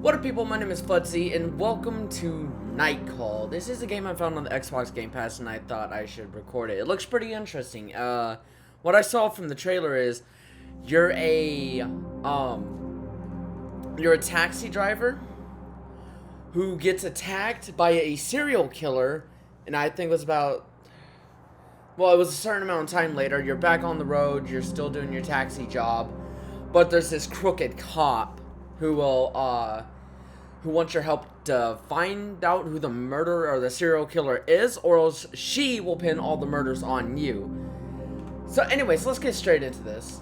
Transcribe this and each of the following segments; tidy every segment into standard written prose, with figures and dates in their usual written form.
What up, people? My name is Fudzy, and welcome to Nightcall. This is a game I found on the Xbox Game Pass, and I thought I should record it. It looks pretty interesting. What I saw from the trailer is you're a taxi driver who gets attacked by a serial killer, and I think it was about, well, it was a certain amount of time later. You're back on the road. You're still doing your taxi job, but there's this crooked cop who wants your help to find out who the murderer or the serial killer is, or else she will pin all the murders on you. So anyways, let's get straight into this.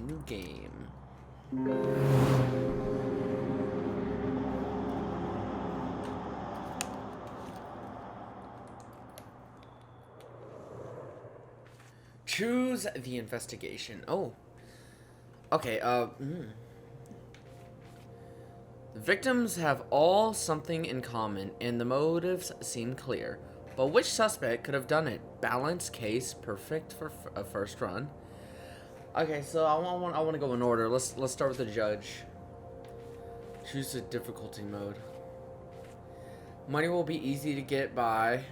New game. Choose the investigation. Oh. Okay, The victims have all something in common, and the motives seem clear. But which suspect could have done it? Balanced case, perfect for a first run. Okay, so I want to go in order. Let's start with the judge. Choose the difficulty mode. Money will be easy to get by.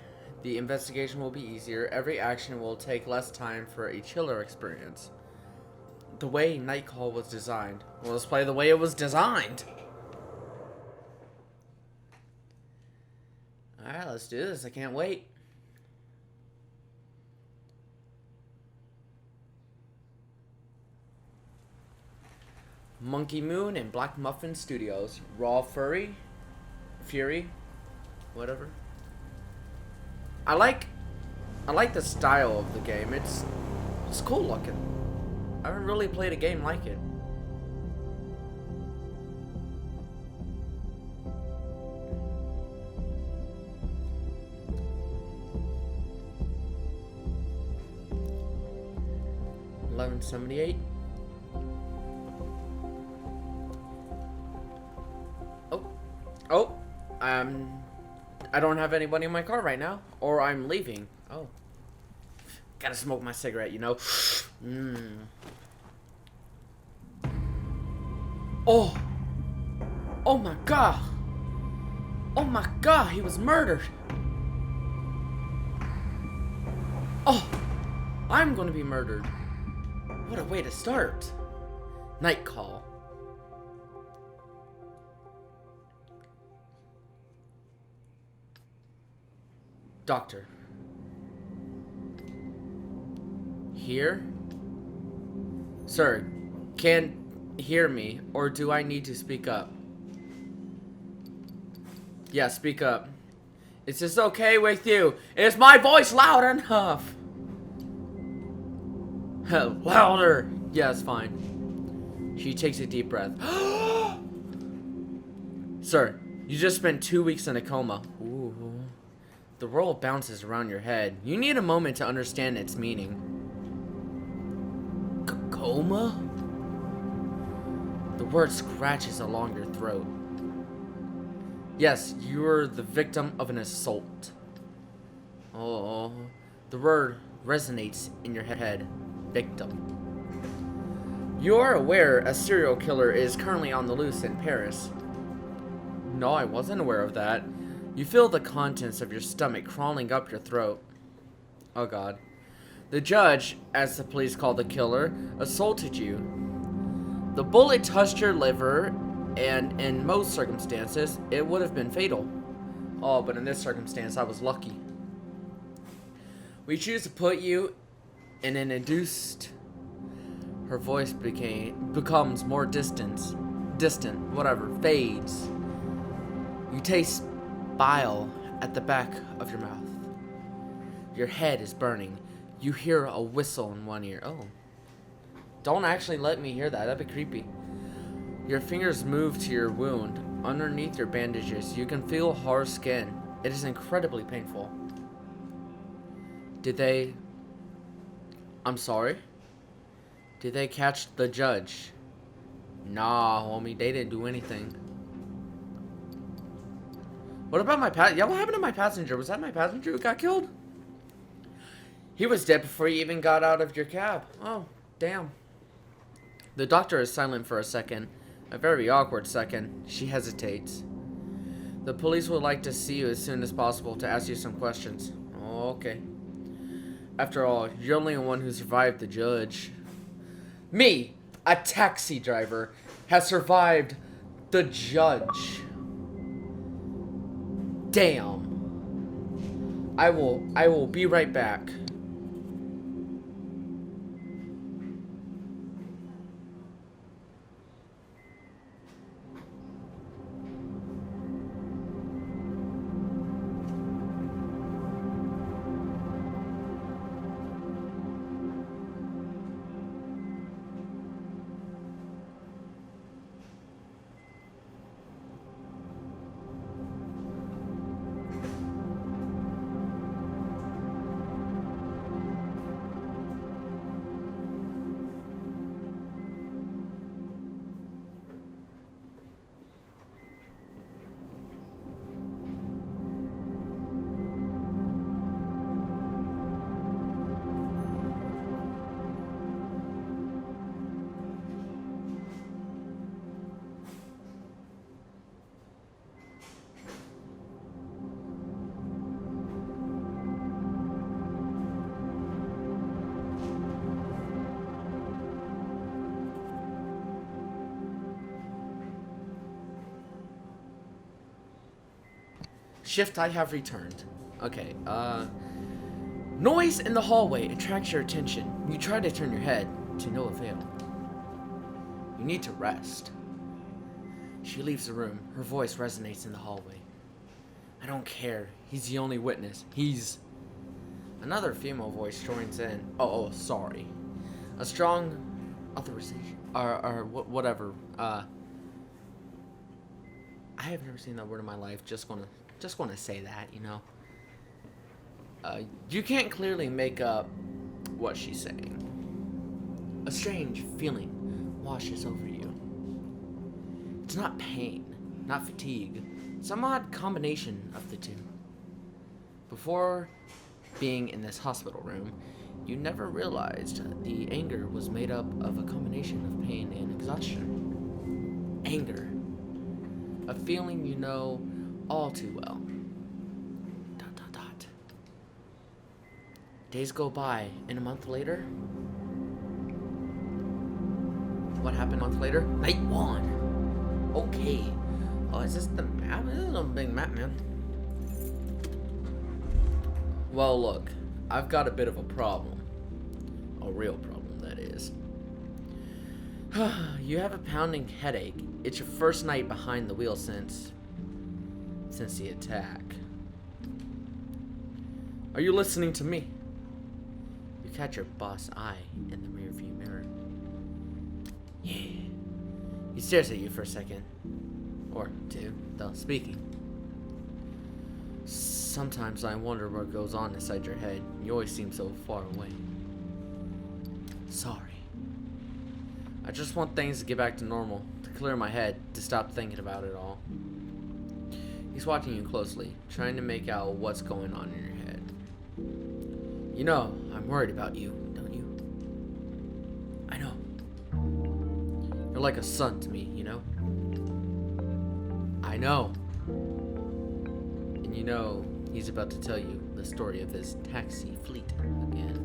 The investigation will be easier. Every action will take less time for a chiller experience. The way Nightcall was designed. Well, let's play the way it was designed. Alright, let's do this. I can't wait. Monkey Moon and Black Muffin Studios. Raw Fury, whatever. I like the style of the game. It's cool looking. I haven't really played a game like it. $11.78. Oh, I don't have anybody in my car right now, or I'm leaving. Oh, gotta smoke my cigarette, you know. Oh my god. Oh my god, he was murdered. Oh, I'm gonna be murdered. What a way to start. Nightcall. Doctor. Here? Sir, can't hear me, or do I need to speak up? Yeah, speak up. Is this okay with you? Is my voice loud enough? Louder. Yeah, it's fine. She takes a deep breath. Sir, you just spent 2 weeks in a coma. Ooh. The world bounces around your head. You need a moment to understand its meaning. Coma? The word scratches along your throat. Yes, you're the victim of an assault. Oh, the word resonates in your head. Victim. You are aware a serial killer is currently on the loose in Paris. No, I wasn't aware of that. You feel the contents of your stomach crawling up your throat. Oh god. The judge, as the police call the killer, assaulted you. The bullet touched your liver, and in most circumstances, it would have been fatal. Oh, but in this circumstance, I was lucky. We choose to put you in an induced... Her voice becomes more distant, whatever, fades. You taste bile at the back of your mouth. Your head is burning. You hear a whistle in one ear. Oh. Don't actually let me hear that. That'd be creepy. Your fingers move to your wound. Underneath your bandages, you can feel hard skin. It is incredibly painful. I'm sorry? Did they catch the judge? Nah, homie, they didn't do anything. What about my what happened to my passenger? Was that my passenger who got killed? He was dead before you even got out of your cab. Oh, damn. The doctor is silent for a second. A very awkward second. She hesitates. The police would like to see you as soon as possible to ask you some questions. Oh, okay. After all, you're only the one who survived the judge. Me, a taxi driver, has survived the judge. Damn. I will be right back. Shift, I have returned. Okay, noise in the hallway attracts your attention. You try to turn your head, to no avail. You need to rest. She leaves the room. Her voice resonates in the hallway. I don't care. He's the only witness. He's... Another female voice joins in. Oh, sorry. A strong authorization. Or whatever. I have never seen that word in my life. Just want to say that, you know. You can't clearly make up what she's saying. A strange feeling washes over you. It's not pain, not fatigue. Some odd combination of the two. Before being in this hospital room, you never realized the anger was made up of a combination of pain and exhaustion. Anger. A feeling you know all too well. ... Days go by, and a month later... What happened a month later? Night 1. Okay. Oh, is this the map? This is a big map, man. Well, look. I've got a bit of a problem. A real problem, that is. You have a pounding headache. It's your first night behind the wheel since the attack. Are you listening to me? You catch your boss eye in the rearview mirror. Yeah. He stares at you for a second. Or two, without speaking. Sometimes I wonder what goes on inside your head. You always seem so far away. Sorry. I just want things to get back to normal. To clear my head. To stop thinking about it all. He's watching you closely, trying to make out what's going on in your head. You know, I'm worried about you, don't you? I know. You're like a son to me, you know? I know. And you know, he's about to tell you the story of his taxi fleet again.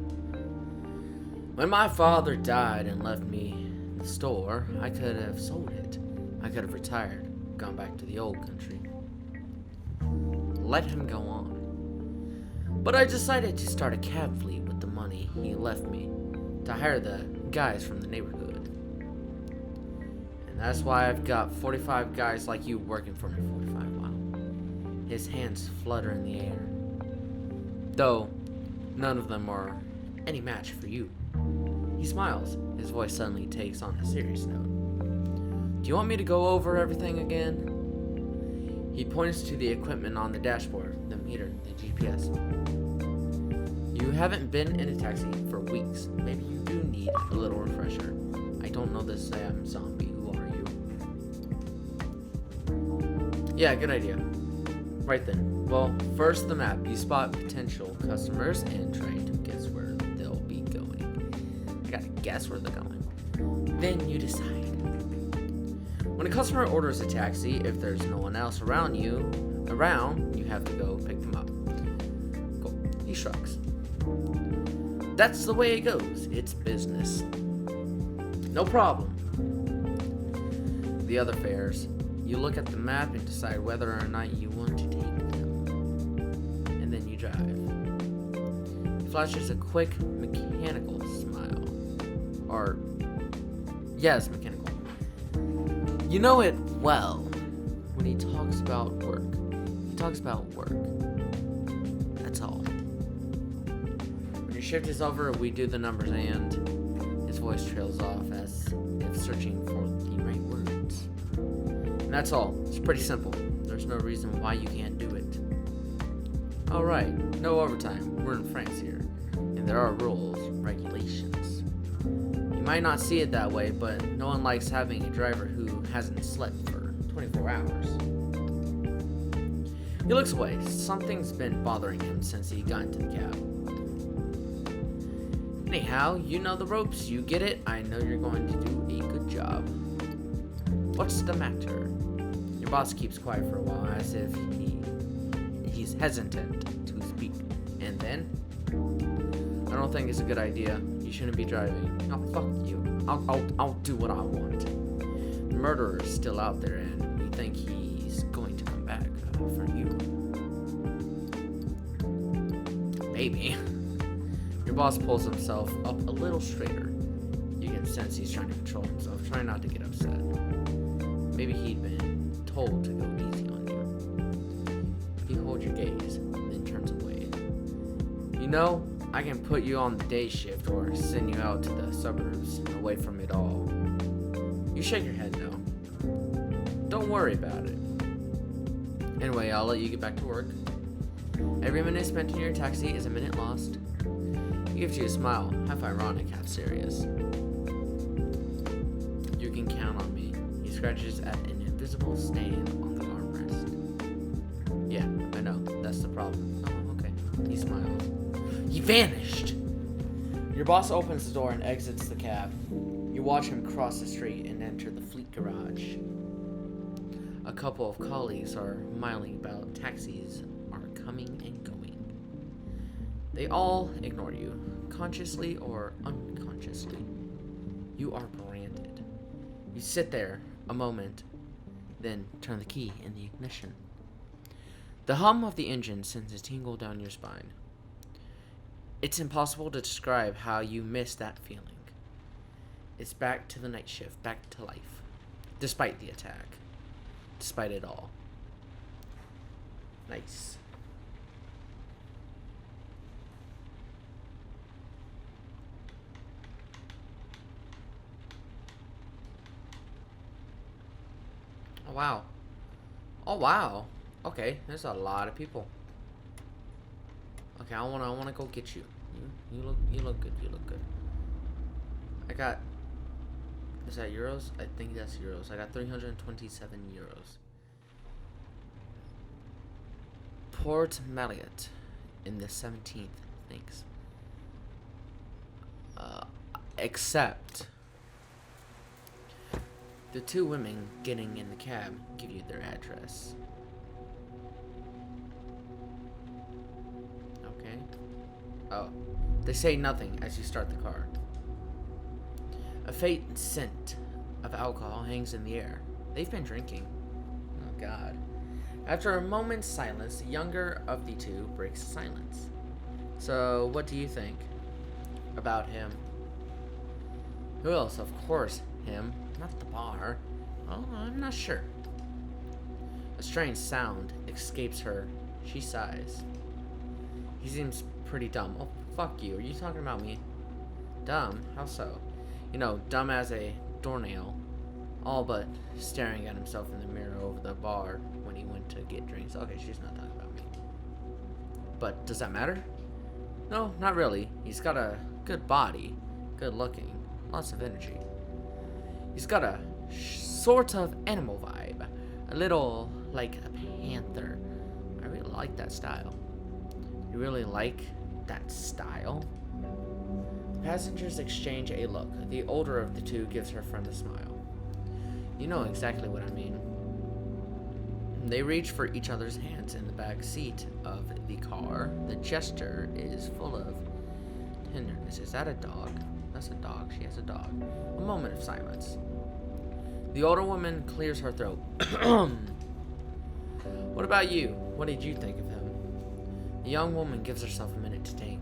When my father died and left me the store, I could have sold it. I could have retired, gone back to the old country. Let him go on. But I decided to start a cab fleet with the money he left me to hire the guys from the neighborhood. And that's why I've got 45 guys like you working for me 45 while. His hands flutter in the air. Though, none of them are any match for you. He smiles. His voice suddenly takes on a serious note. Do you want me to go over everything again? He points to the equipment on the dashboard, the meter, the GPS. You haven't been in a taxi for weeks. Maybe you do need a little refresher. I don't know this Sam zombie. Who are you? Yeah, good idea. Right then. Well, first the map. You spot potential customers and try to guess where they'll be going. I gotta guess where they're going. Then you decide. When a customer orders a taxi, if there's no one else around, you have to go pick them up. Cool. He shrugs. That's the way it goes. It's business. No problem. The other fares. You look at the map and decide whether or not you want to take them. And then you drive. He flashes a quick, mechanical smile. Or, yes, mechanical. You know it well. When he talks about work, he talks about work. That's all. When your shift is over, we do the numbers and his voice trails off as if searching for the right words. And that's all. It's pretty simple. There's no reason why you can't do it. Alright, no overtime. We're in France here. And there are rules, regulations. You might not see it that way, but no one likes having a driver who hasn't slept for 24 hours. He looks away. Something's been bothering him since he got into the cab. Anyhow, you know the ropes. You get it. I know you're going to do a good job. What's the matter? Your boss keeps quiet for a while as if he's hesitant to speak. And then? I don't think it's a good idea. You shouldn't be driving. No, fuck you. I'll do what I want. The murderer is still out there, and we think he's going to come back for you. Maybe. Your boss pulls himself up a little straighter. You can sense he's trying to control himself, trying not to get upset. Maybe he'd been told to go easy on you. You hold your gaze, then turns away. You know, I can put you on the day shift or send you out to the suburbs, away from it all. You shake your head no. Don't worry about it. Anyway, I'll let you get back to work. Every minute spent in your taxi is a minute lost. He gives you a smile, half ironic, half serious. You can count on me. He scratches at an invisible stain on the armrest. Yeah, I know. That's the problem. Oh, okay. He smiles. He vanished! Your boss opens the door and exits the cab. You watch him cross the street and enter the fleet garage. A couple of colleagues are miling about. Taxis are coming and going. They all ignore you, consciously or unconsciously. You are branded. You sit there a moment, then turn the key in the ignition. The hum of the engine sends a tingle down your spine. It's impossible to describe how you miss that feeling. It's back to the night shift, back to life. Despite the attack. Despite it all. Nice. Oh wow. Oh wow. Okay, there's a lot of people. Okay, I wanna go get you. You look good. You look good. I got. Is that euros? I think that's euros. I got 327 euros. Port Marriott in the 17th. Thanks. Except the two women getting in the cab give you their address. Okay. Oh. They say nothing as you start the car. A faint scent of alcohol hangs in the air. They've been drinking. Oh, God. After a moment's silence, the younger of the two breaks silence. So, what do you think about him? Who else? Of course, him. Not the bar. Oh, I'm not sure. A strange sound escapes her. She sighs. He seems pretty dumb. Oh, fuck you. Are you talking about me? Dumb? How so? You know, dumb as a doornail. All but staring at himself in the mirror over the bar when he went to get drinks. Okay, she's not talking about me. But does that matter? No, not really. He's got a good body. Good looking. Lots of energy. He's got a sort of animal vibe. A little like a panther. I really like that style. You really like that style? Passengers exchange a look. The older of the two gives her friend a smile. You know exactly what I mean. They reach for each other's hands in the back seat of the car. The gesture is full of tenderness. Is that a dog? That's a dog. She has a dog. A moment of silence. The older woman clears her throat. What about you? What did you think of him? The young woman gives herself a minute to think.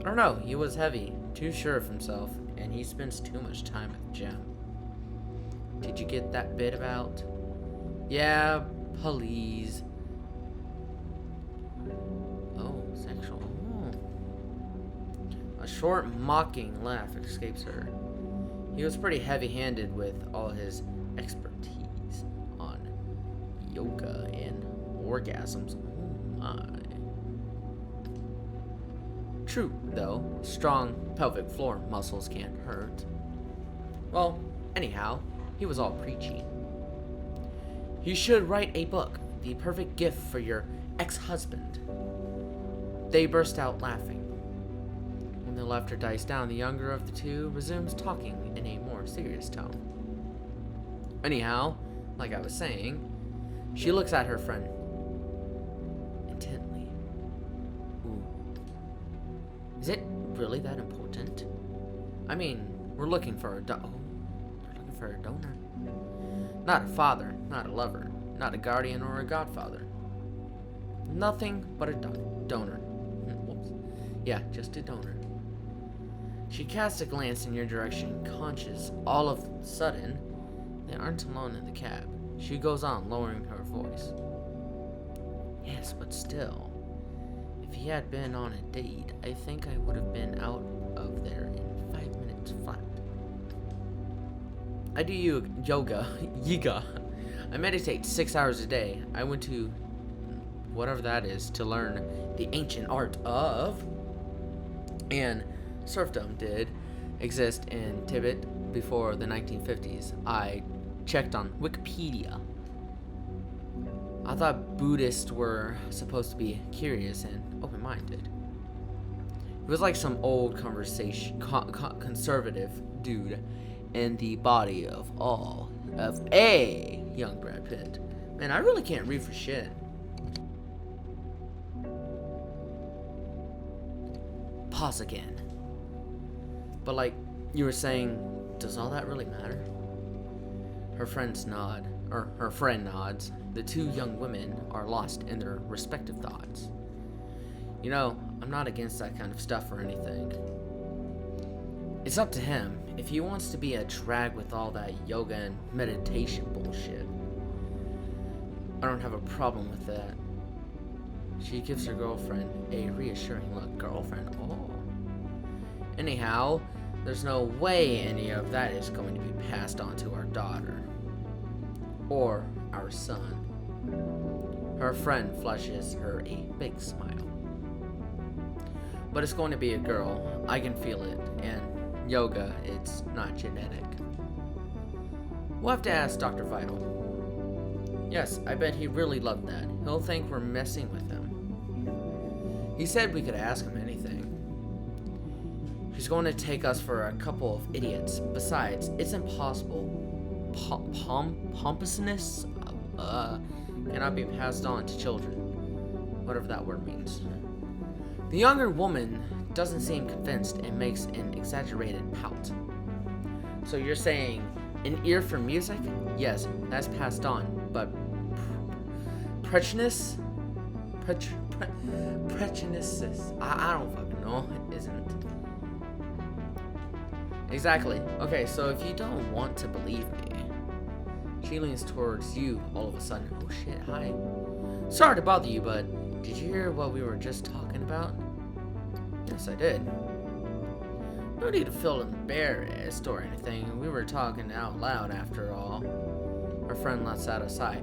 I don't know. He was heavy, too sure of himself, and he spends too much time at the gym. Did you get that bit about? Yeah, please. Oh, sexual. Oh. A short, mocking laugh escapes her. He was pretty heavy-handed with all his expertise on yoga and orgasms. Oh my. True, though, strong pelvic floor muscles can't hurt. Well, anyhow, he was all preachy. You should write a book, the perfect gift for your ex-husband. They burst out laughing. When the laughter dies down, the younger of the two resumes talking in a more serious tone. Anyhow, like I was saying, she looks at her friend intently. Ooh. Is it really that important? I mean, we're looking for a donor. Not a father, not a lover, not a guardian or a godfather. Nothing but a donor. Whoops. Yeah, just a donor. She casts a glance in your direction, conscious all of a sudden they aren't alone in the cab. She goes on, lowering her voice. Yes, but still, if he had been on a date, I think I would have been out of there in 5 minutes flat. I do yoga. I meditate 6 hours a day. I went to whatever that is to learn the ancient art of, and serfdom did exist in Tibet before the 1950s. I checked on Wikipedia. I thought Buddhists were supposed to be curious and open-minded. It was like some old conservative dude in the body of a young Brad Pitt. Man, I really can't read for shit. Pause again. But like you were saying, does all that really matter? Her friend nods. The two young women are lost in their respective thoughts. You know, I'm not against that kind of stuff or anything. It's up to him. If he wants to be a drag with all that yoga and meditation bullshit, I don't have a problem with that. She gives her girlfriend a reassuring look. Girlfriend? Oh. Anyhow, there's no way any of that is going to be passed on to our daughter. Or our son. Her friend flashes her a big smile. But it's going to be a girl. I can feel it. And yoga, it's not genetic. We'll have to ask Dr. Vital. Yes, I bet he really loved that. He'll think we're messing with him. He said we could ask him anything. She's going to take us for a couple of idiots. Besides, it's impossible. Pompousness cannot be passed on to children. Whatever that word means. The younger woman doesn't seem convinced and makes an exaggerated pout. So you're saying an ear for music? Yes, that's passed on, but prejudice? Prejudice. I don't fucking know. It isn't. Exactly. Okay, so if you don't want to believe me, she leans towards you all of a sudden. Oh shit, hi. Sorry to bother you, but did you hear what we were just talking about? Yes, I did. No need to feel embarrassed or anything. We were talking out loud after all. Her friend lets out a sigh.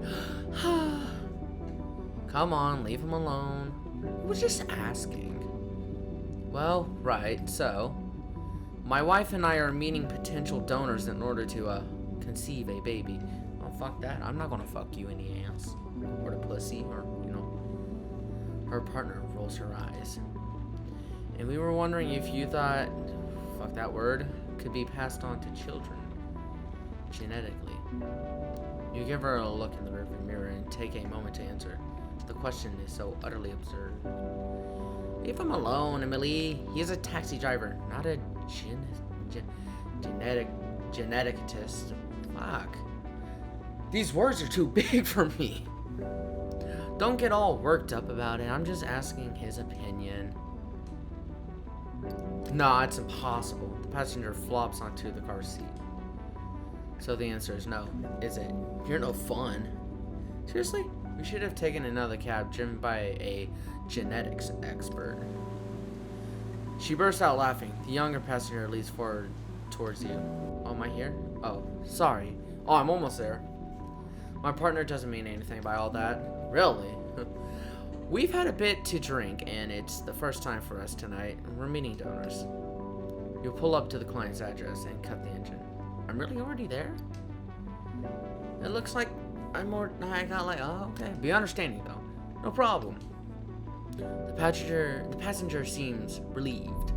Come on, leave him alone. He was just asking. Well, right, so my wife and I are meeting potential donors in order to conceive a baby. Oh, fuck that. I'm not gonna fuck you in the ass. Or the pussy, or, you know. Her partner rolls her eyes. And we were wondering if you thought, fuck that word, could be passed on to children genetically. You give her a look in the rearview mirror and take a moment to answer. The question is so utterly absurd. Leave him alone, Emily. He is a taxi driver, not a geneticist. Fuck. These words are too big for me. Don't get all worked up about it. I'm just asking his opinion. Nah, it's impossible. The passenger flops onto the car seat. So the answer is no, is it? You're no fun. Seriously? We should have taken another cab driven by a genetics expert. She bursts out laughing. The younger passenger leans forward towards you. Oh, am I here? Oh, sorry. Oh, I'm almost there. My partner doesn't mean anything by all that. Really? We've had a bit to drink, and it's the first time for us tonight. We're meeting donors. You pull up to the client's address and cut the engine. I'm really already there? It looks like I got like, oh, okay. Be understanding, though. No problem. The passenger seems relieved.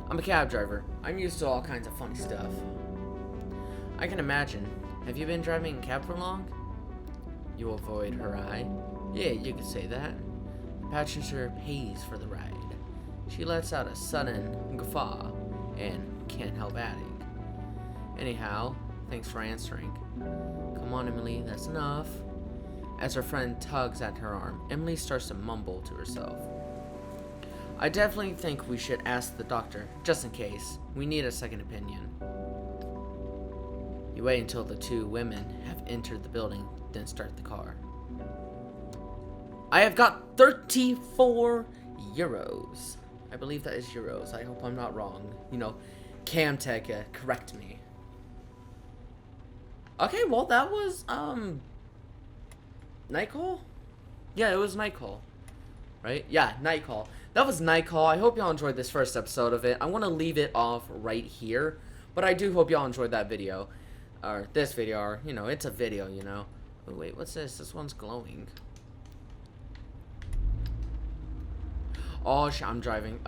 I'm a cab driver. I'm used to all kinds of funny stuff. I can imagine. Have you been driving a cab for long? You avoid her eye. Yeah, you could say that. The passenger pays for the ride. She lets out a sudden guffaw and can't help adding. Anyhow, thanks for answering. Come on, Emily, that's enough. As her friend tugs at her arm, Emily starts to mumble to herself. I definitely think we should ask the doctor, just in case. We need a second opinion. You wait until the two women have entered the building, then start the car. I have got 34 euros. I believe that is euros. I hope I'm not wrong. You know, Camtech, correct me. Okay, well, that was, Night Call? Yeah, it was Night Call. Right? Yeah, Night Call. That was Night Call. I hope y'all enjoyed this first episode of it. I want to leave it off right here. But I do hope y'all enjoyed that video. Or this video, or, you know, it's a video, you know. Oh, wait, what's this? This one's glowing. Oh, I'm driving.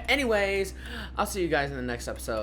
Anyways, I'll see you guys in the next episode.